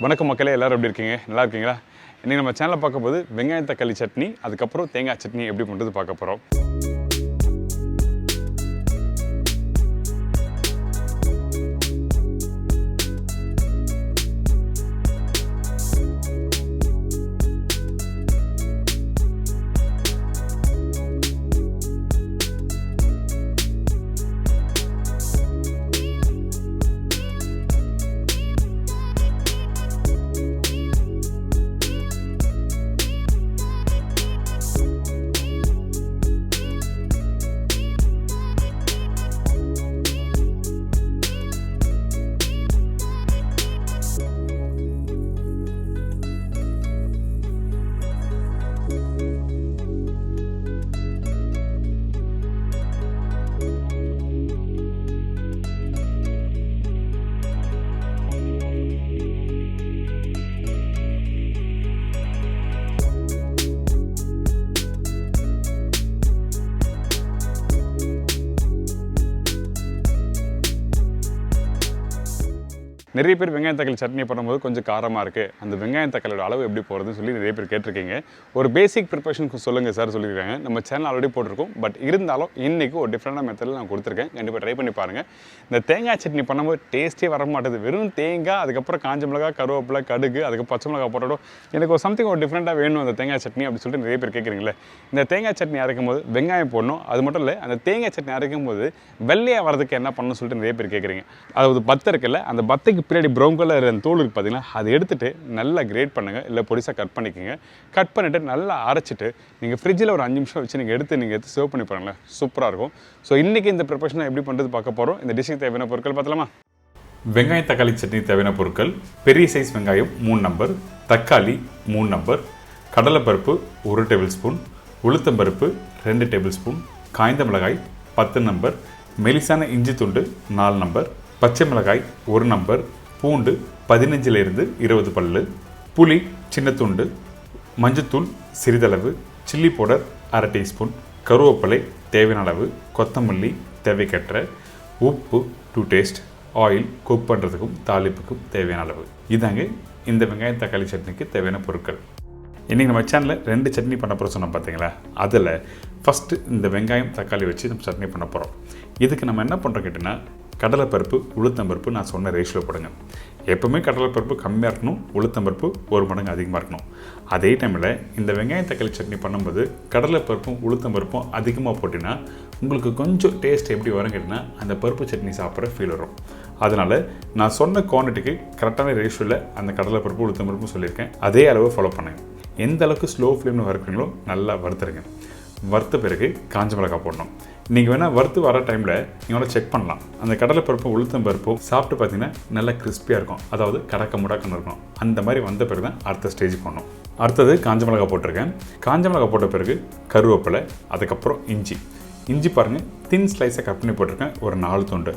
வணக்கம் மக்களே, எல்லாரும் எப்படி இருக்கீங்க? நல்லா இருக்கீங்களா? இன்றைக்கி நம்ம சேனலில் பார்க்கும்போது வெங்காயம் தக்காளி சட்னி, அதுக்கப்புறம் தேங்காய் சட்னி எப்படி பண்ணுறது பார்க்க போகிறோம். நிறைய பேர் வெங்காயம் தக்காளி சட்னி பண்ணும்போது கொஞ்சம் காரமாக இருக்குது, அந்த வெங்காயம் தக்காளியோட அளவு எப்படி போகிறதுன்னு சொல்லி நிறைய பேர் கேட்டிருக்கீங்க. ஒரு பேசிக் ப்ரிப்பரேஷன் சொல்லுங்கள் சார் சொல்லியிருக்காங்க. நம்ம சேனல் ஆல்ரெடி போட்டிருக்கோம், பட் இருந்தாலும் இன்றைக்கி ஒரு டிஃப்ரெண்டான மெத்தடில் நான் கொடுத்துருக்கேன். கண்டிப்பாக ட்ரை பண்ணி பாருங்கள். இந்த தேங்காய் சட்னி பண்ணும்போது டேஸ்ட்டே வர மாட்டேது. வெறும் தேங்காய், அதுக்கப்புறம் காஞ்ச மிளகா, கருவேப்பிலை, கடுகு, அதுக்கு பச்சை மிளகா போட்டோம். எனக்கு ஒரு சம்திங் ஒரு டிஃப்ரெண்ட்டாக வேணும் அந்த தேங்காய் சட்னி அப்படின்னு சொல்லிட்டு நிறைய பேர் கேட்குறீங்களே. இந்த தேங்காய் சட்னி அரைக்கும் போது வெங்காயம் போடணும். அது மட்டும் இல்லை, அந்த தேங்காய் சட்னி அரைக்கும் போது வெள்ளையாக வரதுக்கு என்ன பண்ணணும்னு சொல்லிட்டு நிறைய பேர் கேட்குறீங்க. அதாவது பத்தை இருக்குல்ல, அந்த பத்தைக்கு பின்னாடி ப்ரௌன் கலர் தோல் இருக்குது பார்த்தீங்கன்னா, அதை எடுத்துகிட்டு நல்லா கிரேட் பண்ணுங்கள், இல்லை பொடிசாக கட் பண்ணிக்கோங்க. கட் பண்ணிவிட்டு நல்லா அரைச்சிட்டு நீங்கள் ஃப்ரிட்ஜில் ஒரு 5 நிமிஷம் வச்சு நீங்கள் எடுத்து சர்வ் பண்ணி பாருங்களேன், சூப்பராக இருக்கும். ஸோ இன்றைக்கி இந்த ப்ரிப்பரேஷனை எப்படி பண்ணுறது பார்க்க போகிறோம். இந்த டிஷ்ஷுக்கு தேவையான பொருட்கள் பார்த்தலாமா? வெங்காயம் தக்காளி சட்னி தேவையான பொருட்கள்: பெரிய சைஸ் வெங்காயம் 3 நம்பர், தக்காளி 3 நம்பர், கடலைப்பருப்பு 1 டேபிள் ஸ்பூன், உளுத்தம்பருப்பு 2 டேபிள் ஸ்பூன், காய்ந்த மிளகாய் 10 நம்பர், மெலிசான இஞ்சி துண்டு 4 நம்பர், பச்சை மிளகாய் 1 நம்பர், பூண்டு 15 to 20 பல்லு, புளி சின்ன துண்டு, மஞ்சத்தூள் சிறிதளவு, சில்லி பவுடர் 1/2 டீஸ்பூன், கருவேப்பிலை தேவையான அளவு, கொத்தமல்லி தேவைக்கற்ற, உப்பு டு டேஸ்ட், ஆயில் குக் பண்ணுறதுக்கும் தாளிப்புக்கும் தேவையான அளவு. இதாங்க இந்த வெங்காயம் தக்காளி சட்னிக்கு தேவையான பொருட்கள். இன்றைக்கி நம்ம சேனலில் 2 சட்னி பண்ண போகிறோம் சொன்னோம் பார்த்தீங்களா. அதில் ஃபஸ்ட்டு இந்த வெங்காயம் தக்காளி வச்சு நம்ம சட்னி பண்ண போகிறோம். இதுக்கு நம்ம என்ன பண்ணுறோம் கேட்டிங்கன்னா, கடலைப்பருப்பு உளுத்தம்பருப்பு நான் சொன்ன ரேஷியோவில் போடுங்க. எப்போவுமே கடலைப்பருப்பு கம்மியாக இருக்கணும், உளுத்தம்பருப்பு 1 மடங்கு அதிகமாக இருக்கணும். அதே டைமில் இந்த வெங்காயம் தக்காளி சட்னி பண்ணும்போது கடலைப்பருப்பும் உளுத்தம்பருப்பும் அதிகமாக போட்டிங்கன்னா உங்களுக்கு கொஞ்சம் டேஸ்ட் எப்படி வரும் கேட்டிங்கன்னா, அந்த பருப்பு சட்னி சாப்பிட்ற ஃபீல் வரும். அதனால் நான் சொன்ன குவான்டிட்டிக்கு கரெக்டான ரேஷியோவில் அந்த கடலைப்பருப்பு உளுத்தம்பருப்பும் சொல்லியிருக்கேன். அதே அளவு ஃபாலோ பண்ணுங்கள். எந்த அளவுக்கு ஸ்லோ ஃப்ளேமில் வறுக்கிறீங்களோ நல்லா வறுத்துருங்க. வறுத்த பிறகு காஞ்ச மிளகாய் போடணும். நீங்கள் வேணால் வறுத்து வர டைமில் நீங்களோட செக் பண்ணலாம். அந்த கடலைப்பருப்பும் உளுத்தம்பருப்பும் சாப்பிட்டு பார்த்தீங்கன்னா நல்லா கிறிஸ்பியாக இருக்கும், அதாவது கடக்க முடக்கன்னு இருக்கும். அந்த மாதிரி வந்த பிறகு தான் அடுத்த ஸ்டேஜ் பண்ணணும். அடுத்தது காஞ்ச மிளகாய் போட்டிருக்கேன். காஞ்ச மிளகாய் போட்ட பிறகு கருவேப்பிலை, அதுக்கப்புறம் இஞ்சி பாருங்கள் தின் ஸ்லைஸை கட் பண்ணி போட்டிருக்கேன், ஒரு 4 துண்டு.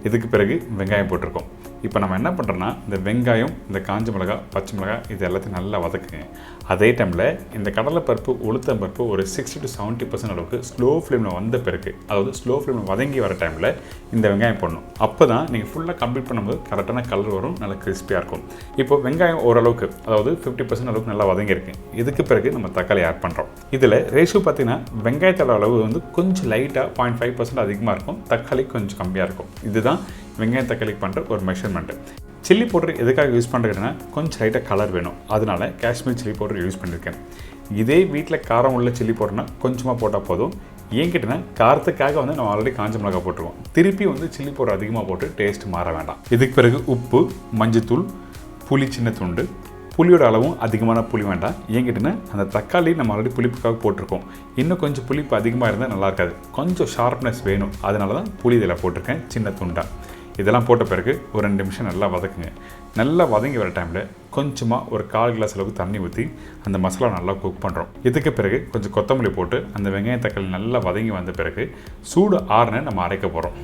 இதுக்கு பிறகு வெங்காயம் போட்டிருக்கோம். இப்போ நம்ம என்ன பண்ணுறோன்னா, இந்த வெங்காயம், இந்த காஞ்ச மிளகாய், பச்சை மிளகாய் இது எல்லாத்தையும் நல்லா வதக்குங்க. அதே டைமில் இந்த கடலைப்பருப்பு உளுத்தம்பருப்பு ஒரு 60 to 70% அளவுக்கு ஸ்லோ ஃப்ளேமில் வந்த பிறகு, அதாவது ஸ்லோ ஃப்ளேமில் வதங்கி வர டைமில் இந்த வெங்காயம் போடணும். அப்போ தான் நீங்கள் ஃபுல்லாக கம்ப்ளீட் பண்ணும்போது கரெக்டான கலர் வரும், நல்லா கிறிஸ்பியாக இருக்கும். இப்போ வெங்காயம் ஓரளவுக்கு, அதாவது 50% அளவுக்கு நல்லா வதங்கியிருக்கு. இதுக்கு பிறகு நம்ம தக்காளி ஆட் பண்ணுறோம். இதில் ரேஷியோ பார்த்தீங்கன்னா வெங்காயத்தோட அளவு வந்து கொஞ்சம் லைட்டாக 0.5% அதிகமாக இருக்கும், தக்காளி கொஞ்சம் கம்மியாக இருக்கும். இதுதான் வெங்காயம் தக்காளி பண்ணுற ஒரு மெஷர்மெண்ட்டு. சில்லி பவுடர் எதுக்காக யூஸ் பண்ணுறதுன்னா, கொஞ்சம் லைட்டாக கலர் வேணும், அதனால் காஷ்மீர் சில்லி பவுடர் யூஸ் பண்ணியிருக்கேன். இதே வீட்டில் காரம் உள்ள சில்லி பவுடர்னா கொஞ்சமாக போட்டால் போதும். ஏன் கேட்டிங்கன்னா, காரத்துக்காக வந்து நம்ம ஆல்ரெடி காஞ்ச மிளகாய் போட்டுருவோம். திருப்பி வந்து சில்லி பவுடர் அதிகமாக போட்டு டேஸ்ட் மாற வேண்டாம். இதுக்கு பிறகு உப்பு, மஞ்சத்தூள், புளி சின்ன துண்டு. புளியோட அளவும் அதிகமான புளி வேண்டாம். ஏன் கேட்டிங்கன்னா, அந்த தக்காளி நம்ம ஆல்ரெடி புளிப்புக்காக போட்டிருக்கோம். இன்னும் கொஞ்சம் புளிப்பு அதிகமாக இருந்தால் நல்லா இருக்காது, கொஞ்சம் ஷார்ப்னஸ் வேணும். அதனால தான் புளி இதில் போட்டிருக்கேன் சின்ன துண்டாக. இதெல்லாம் போட்ட பிறகு ஒரு 2 நிமிஷம் நல்லா வதக்குங்க. நல்லா வதங்கி வர டைமில் கொஞ்சமாக ஒரு 1/4 கிளாஸ் அளவுக்கு தண்ணி ஊற்றி அந்த மசாலா நல்லா குக் பண்ணுறோம். இதுக்கு பிறகு கொஞ்சம் கொத்தமல்லி போட்டு அந்த வெங்காயம் தக்காளி நல்லா வதங்கி வந்த பிறகு சூடு ஆறுன நம்ம அரைக்க போகிறோம்.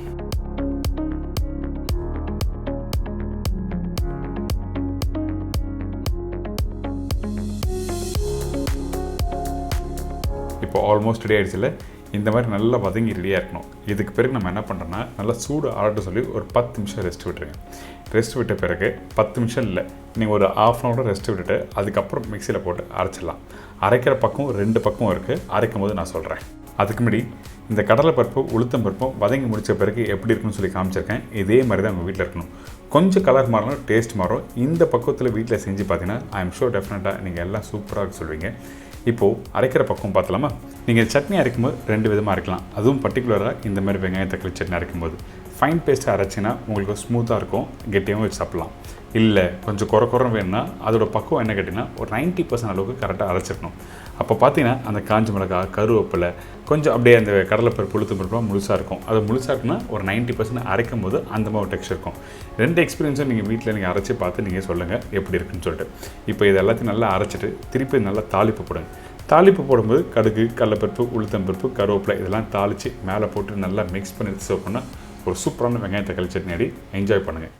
இப்போ ஆல்மோஸ்ட் ரெடி ஆகிடுச்சு இல்லை. இந்த மாதிரி நல்லா வதங்கி ரெடியாக இருக்கணும். இதுக்கு பிறகு நம்ம என்ன பண்ணுறோன்னா நல்லா சூடு ஆறட்டும் சொல்லி ஒரு 10 நிமிஷம் ரெஸ்ட் விட்டுருங்க. ரெஸ்ட் விட்ட பிறகு 10 நிமிஷம் இல்லை, நீங்கள் ஒரு ½ hour ரெஸ்ட் விட்டுட்டு அதுக்கப்புறம் மிக்சியில் போட்டு அரைச்சிடலாம். அரைக்கிற பக்கம் 2 பக்கம் இருக்குது, அரைக்கும் போது நான் சொல்கிறேன். அதுக்கு முன்னாடி இந்த கடலைப்பருப்பு உளுத்தம் பருப்பும் வதங்கி முடித்த பிறகு எப்படி இருக்குன்னு சொல்லி காமிச்சிருக்கேன். இதே மாதிரி தான் உங்கள் வீட்டில் இருக்கணும். கொஞ்சம் கலர் மாறணும், டேஸ்ட் மாறும். இந்த பக்கத்தில் வீட்டில் செஞ்சு பார்த்தீங்கன்னா ஐ எம் ஷூர் டெஃபினட்டாக நீங்கள் எல்லாம் சூப்பராக சொல்வீங்க. இப்போது அரைக்கிற பக்கம் பார்த்தலாமா? நீங்கள் சட்னி அரைக்கும்போது 2 விதமாக அரைக்கலாம். அதுவும் பர்டிகுலராக இந்த மாதிரி வெங்காய தக்காளி சட்னி அரைக்கும்போது ஃபைன் பேஸ்ட்டாக அரைச்சிங்கன்னா உங்களுக்கு ஸ்மூத்தாக இருக்கும், கெட்டியாகவும் வச்சு சாப்பிட்லாம். இல்லை கொஞ்சம் குறைன்னு வேணும்னா அதோட பக்கம் என்ன கேட்டிங்கன்னா ஒரு 90% அளவுக்கு கரெக்டாக அரைச்சிடணும். அப்போ பார்த்தீங்கன்னா அந்த காஞ்ச மிளகாய், கருவேப்பிலை, கொஞ்சம் அப்படியே அந்த கடலைப்பருப்பு உளுத்தம் பருப்புலாம் முழுசாக இருக்கும். அது முழுசாக இருக்குன்னா ஒரு 90% அரைக்கும் போது அந்த மாதிரி டெக்ஸ்சர் இருக்கும். 2 எக்ஸ்பீரியன்ஸும் நீங்கள் வீட்டில் நீங்கள் அரைச்சி பார்த்து நீங்கள் சொல்லுங்கள் எப்படி இருக்குன்னு சொல்லிட்டு. இப்போ இது எல்லாத்தையும் நல்லா அரைச்சிட்டு திருப்பி நல்லா தாளிப்பு போடுங்க. தாளிப்பு போடும்போது கடுகு, கடலைப்பருப்பு, உளுத்தம் பருப்பு, கருவேப்பிலை இதெல்லாம் தாளித்து மேலே போட்டு நல்லா மிக்ஸ் பண்ணி சர்வ் பண்ணால் ஒரு சூப்பரான வெங்காய தக்காளி சட்னி அடி என்ஜாய் பண்ணுங்கள்.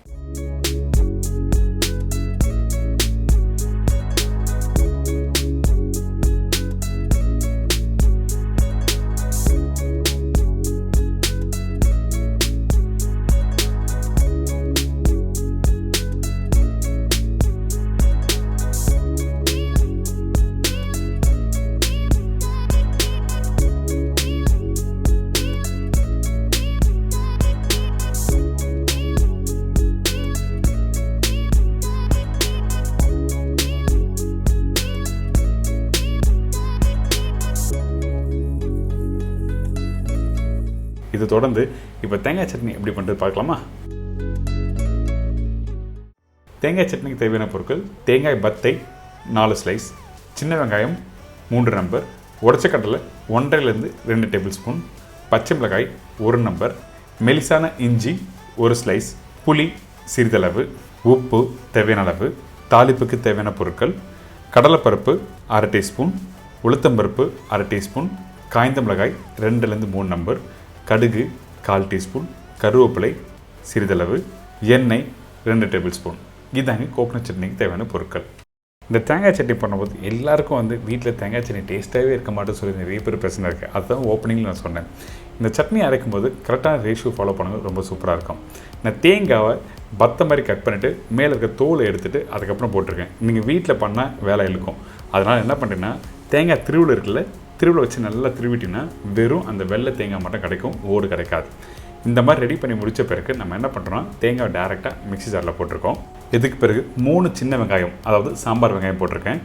இது தொடர்ந்து இப்போ தேங்காய் சட்னி எப்படி பண்ணுறது பார்க்கலாமா? தேங்காய் சட்னிக்கு தேவையான பொருட்கள்: தேங்காய் பத்தை 4 ஸ்லைஸ், சின்ன வெங்காயம் 3 நம்பர், உடைச்ச கடலை 1.5 to 2 டேபிள் ஸ்பூன், பச்சை மிளகாய் 1 நம்பர், மெலிசான இஞ்சி 1 ஸ்லைஸ், புளி சிறிதளவு, உப்பு தேவையான அளவு, தாளிப்புக்கு தேவையான பொருட்கள்: கடலைப்பருப்பு 1/2 டீஸ்பூன், உளுத்தம்பருப்பு 1/2 டீஸ்பூன், காய்ந்த மிளகாய் 2 to 3 நம்பர், கடுகு 1/4 டீஸ்பூன், கருவேப்பிலை சிறிதளவு, எண்ணெய் 2 டேபிள் ஸ்பூன். இதாங்க கோகனட் சட்னிக்கு தேவையான பொருட்கள். இந்த தேங்காய் சட்னி பண்ணும்போது எல்லாருக்கும் வீட்டில் தேங்காய் சட்னி டேஸ்ட்டாகவே இருக்க மாட்டேன்னு சொல்லி நிறைய பேர் பிரச்சனை இருக்குது. அதுதான் ஓப்பனிங்கில் நான் சொன்னேன். இந்த சட்னி அரைக்கும் போது கரெக்டான ரேஷியோ ஃபாலோ பண்ணுறது ரொம்ப சூப்பராக இருக்கும். நான் தேங்காவை பத்த மாதிரி கட் பண்ணிவிட்டு மேலே இருக்க தோலை எடுத்துகிட்டு அதுக்கப்புறம் போட்டிருக்கேன். நீங்கள் வீட்டில் பண்ணால் வேலை இழுக்கும். அதனால் என்ன பண்ணுறேன்னா தேங்காய் திருவில் இருக்குல்ல, திருவில் வச்சு நல்லா திருவிட்டிங்கன்னா வெறும் அந்த வெள்ளை தேங்காய் மட்டும் கிடைக்கும், ஓடு கிடைக்காது. இந்த மாதிரி ரெடி பண்ணி முடித்த பிறகு நம்ம என்ன பண்ணுறோம், தேங்காய் டேரெக்டாக மிக்ஸி ஜாரில் போட்டிருக்கோம். இதுக்கு பிறகு 3 சின்ன வெங்காயம், அதாவது சாம்பார் வெங்காயம் போட்டிருக்கேன்.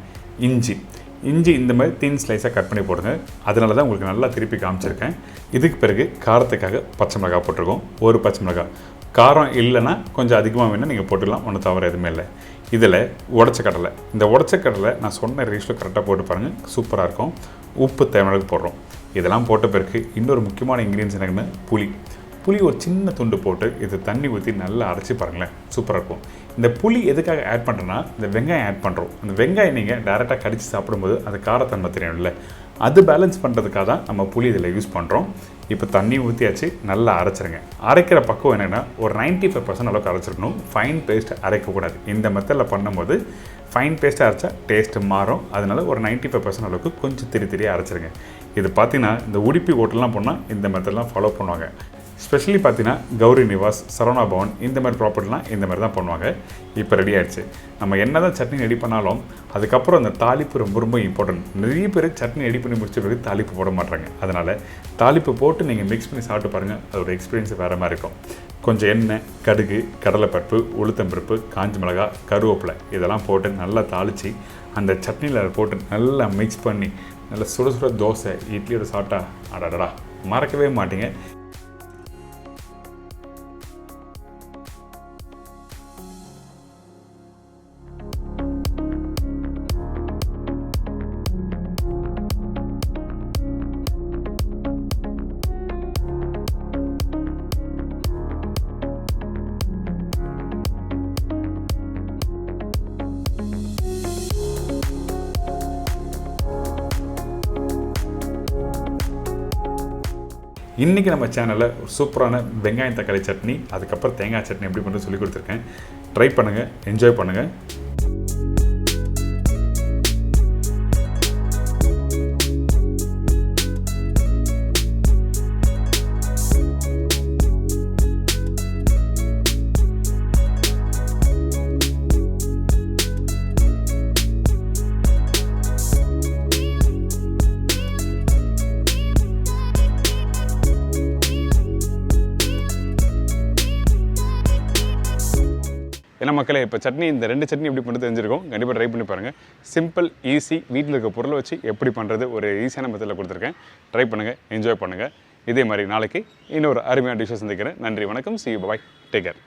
இஞ்சி இந்த மாதிரி தின் ஸ்லைஸாக கட் பண்ணி போடுங்க. அதனால தான் உங்களுக்கு நல்லா திருப்பி காமிச்சிருக்கேன். இதுக்கு பிறகு காரத்துக்காக பச்சை மிளகாய் போட்டிருக்கோம், 1 பச்சை மிளகாய். காரம் இல்லைன்னா கொஞ்சம் அதிகமாக வேணால் நீங்கள் போட்டுக்கலாம், ஒன்றும் தவிர எதுவுமே இல்லை. இதில் உடைச்ச கடலை, இந்த உடைச்ச கடலை நான் சொன்ன ரேஷியோ கரெக்டாக போட்டு பாருங்கள், சூப்பராக இருக்கும். உப்பு தேவையான போடுறோம். இதெல்லாம் போட்ட பிறகு இன்னொரு முக்கியமான இன்க்ரீடியன்ஸ் என்னென்னு புளி ஒரு சின்ன துண்டு போட்டு இது தண்ணி ஊற்றி நல்லா அரைச்சி பாருங்களேன், சூப்பராக இருக்கும். இந்த புளி எதுக்காக ஆட் பண்ணுறோன்னா இந்த வெங்காயம் ஆட் பண்ணுறோம். அந்த வெங்காயம் நீங்கள் டேரெக்டாக கடித்து சாப்பிடும்போது அந்த காரத்தன்மை தெரியும்ல, அது பேலன்ஸ் பண்ணுறதுக்காக தான் நம்ம புளி இதில் யூஸ் பண்ணுறோம். இப்போ தண்ணி ஊற்றியாச்சு, நல்லா அரைச்சிருங்க. அரைக்கிற பக்கம் என்னென்னா ஒரு 95% அளவுக்கு அரைச்சிருக்கணும், ஃபைன் பேஸ்ட் அரைக்கக்கூடாது. இந்த மெத்தடில் பண்ணும்போது ஃபைன் பேஸ்ட்டாக அரைச்சா டேஸ்ட்டு மாறும். அதனால் ஒரு 95% அளவுக்கு கொஞ்சம் திரியாக அரைச்சிருங்க. இது பார்த்தீங்கன்னா இந்த உடுப்பி ஹோட்டல்லாம் போனால் இந்த மெத்தட்லாம் ஃபாலோ பண்ணுவாங்க. ஸ்பெஷலி பார்த்தீங்கன்னா கௌரி நிவாஸ், சரவணா பவன் இந்த மாதிரி ப்ராப்பர்ட்டிலாம் இந்த மாதிரி தான் பண்ணுவாங்க. இப்போ ரெடி ஆகிடுச்சு. நம்ம என்ன தான் சட்னி ரெடி பண்ணாலும் அதுக்கப்புறம் அந்த தாளிப்பு ரொம்ப ரொம்ப இம்பார்ட்டன்ட். நிறைய பேர் சட்னி ரெடி பண்ணி முடிச்ச பிறகு தாளிப்பு போட மாட்டாங்க. அதனால் தாளிப்பு போட்டு நீங்கள் மிக்ஸ் பண்ணி சாப்பிட்டு பாருங்கள், அதோட எக்ஸ்பீரியன்ஸ் வேறு மாதிரி இருக்கும். கொஞ்சம் எண்ணெய், கடுகு, கடலைப்பருப்பு, உளுத்தம்பருப்பு, காஞ்ச மிளகாய், கருவேப்பிலை இதெல்லாம் போட்டு நல்லா தாளித்து அந்த சட்னியில் போட்டு நல்லா மிக்ஸ் பண்ணி நல்லா சுட சுட தோசை இட்லியோட சாப்பிட்டா அடடா மறக்கவே மாட்டீங்க. இன்றைக்கி நம்ம சேனலில் ஒரு சூப்பரான வெங்காயம் தக்காளி சட்னி, அதுக்கப்புறம் தேங்காய் சட்னி எப்படி பண்ணுறது சொல்லி கொடுத்துருக்கேன். ட்ரை பண்ணுங்கள், என்ஜாய் பண்ணுங்கள். ஏன்னா மக்களே இப்போ சட்னி இந்த 2 சட்னி எப்படி பண்ணுறது தெரிஞ்சிருக்கும். கண்டிப்பாக ட்ரை பண்ணி பாருங்கள். சிம்பிள் ஈஸி வீட்டில் இருக்க பொருளை வச்சு எப்படி பண்ணுறது ஒரு ஈஸியான மெத்தடில் கொடுத்துருக்கேன். ட்ரை பண்ணுங்கள், என்ஜாய் பண்ணுங்கள். இதே மாதிரி நாளைக்கு இன்னொரு அருமையான டிஷ்ஷை சந்திக்கிறேன். நன்றி, வணக்கம், see you, bye, take care.